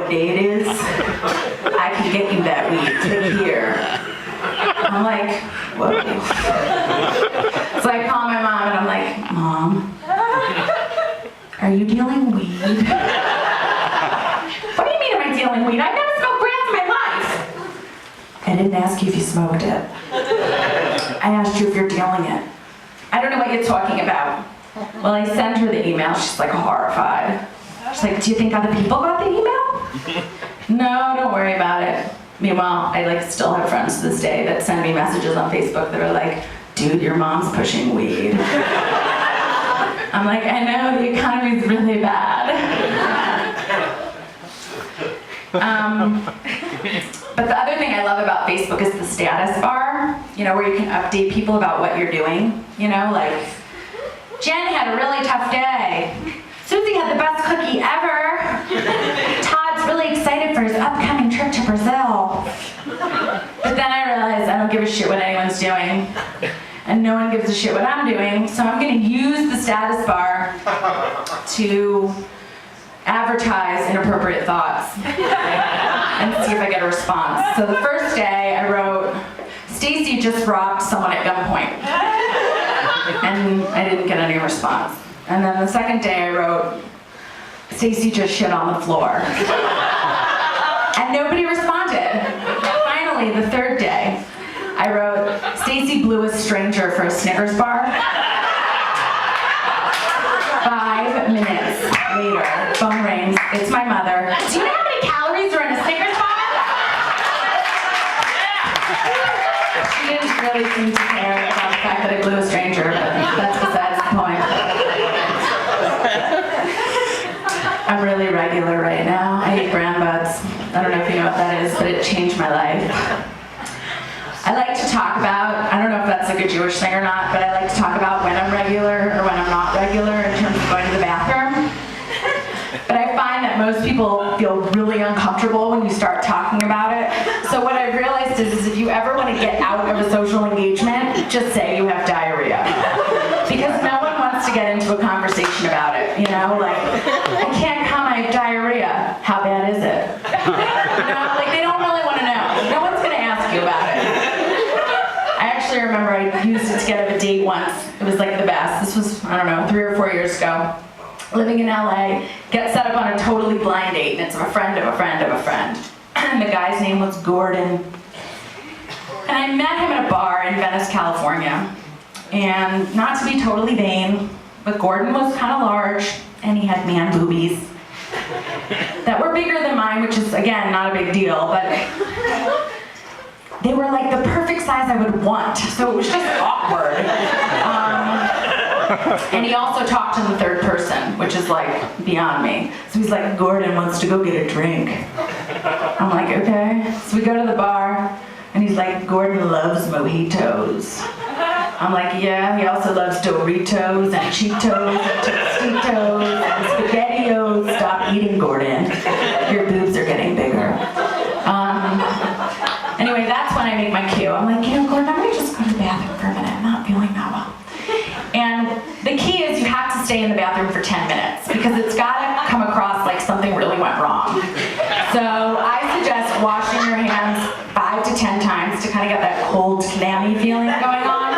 what day it is? I can get you that weed. Take here. I'm like, whoa. So I call my mom and I'm like, Mom, are you dealing weed? What do you mean am I dealing weed? I've never smoked grass in my life. I didn't ask you if you smoked it. I asked you if you're dealing it. I don't know what you're talking about. Well, I sent her the email. She's like horrified. She's like, do you think other people got the email? No, don't worry about it. Meanwhile, I still have friends to this day that send me messages on Facebook that are like, dude, your mom's pushing weed. I'm like, I know, the economy's really bad. But the other thing I love about Facebook is the status bar, where you can update people about what you're doing. Like, Jen had a really tough day. Susie had the best cookie ever. Todd's really excited for his upcoming trip to Brazil. But then I realized I don't give a shit what anyone's doing. And no one gives a shit what I'm doing. So I'm going to use the status bar to advertise inappropriate thoughts and see if I get a response. So the first day I wrote, Stacy just robbed someone at gunpoint. And I didn't get any response. And then the second day I wrote, Stacy just shit on the floor. And nobody responded. Finally, the third day, I wrote, Stacy blew a stranger for a Snickers bar. 5 minutes later, phone rings, it's my mother. Do you know how many calories are in a Snickers bar? She didn't really seem to care about the fact that I blew a stranger, but that's besides the point. I'm really regular right now. I eat bran buds. I don't know if you know what that is, but it changed my life. I like to talk about, I don't know if that's like a Jewish thing or not, but I like to talk about when I'm regular or when I'm not regular in terms of going to the bathroom. But I find that most people feel really uncomfortable when you start talking about it. So what I've realized is if you ever want to get out of a social engagement, just say you have diarrhea. Because no one wants to get into a conversation about it, like, I can't come, I have diarrhea. How bad is it? They don't really want to know. No one's going to ask you about it. I actually remember I used it to get out of a date once. It was like the best. This was, 3 or 4 years ago. Living in LA, get set up on a totally blind date, and it's a friend of a friend of a friend. And the guy's name was Gordon. And I met him at a bar in Venice, California. And not to be totally vain, but Gordon was kind of large, and he had man boobies that were bigger than mine, which is, again, not a big deal, but they were like the perfect size I would want, so it was just awkward. And he also talked in the third person, which is like beyond me. So he's like, Gordon wants to go get a drink. I'm like, okay. So we go to the bar, and he's like, Gordon loves mojitos. I'm like, yeah, he also loves Doritos and Cheetos and Tostitos and SpaghettiOs. Stop eating, Gordon. Your boobs are getting bigger. Anyway, that's when I make my cue. I'm like, Gordon, I'm gonna just go to the bathroom for a minute. I'm not feeling that well. And the key is you have to stay in the bathroom for 10 minutes because it's gotta come across like something really went wrong. So I suggest washing your hands 5 to 10 times to kind of get that cold, clammy feeling going on.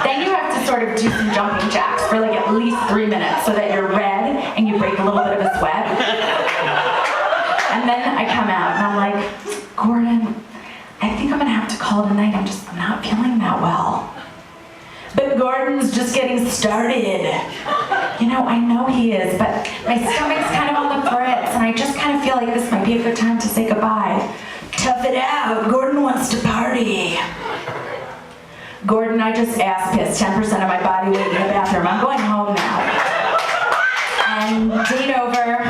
Then you have to sort of do some jumping jacks for like at least 3 minutes so that you're red and you break a little bit of a sweat. And then I come out and I'm like, Gordon, I think I'm gonna have to call it a night. I'm just not feeling that well. But Gordon's just getting started. I know he is, but my stomach's kind of on the fritz, and I just kind of feel like this might be a good time to say goodbye. Tough it out, Gordon wants to party. Gordon, I just ass pissed 10% of my body weight in the bathroom. I'm going home now. And date over.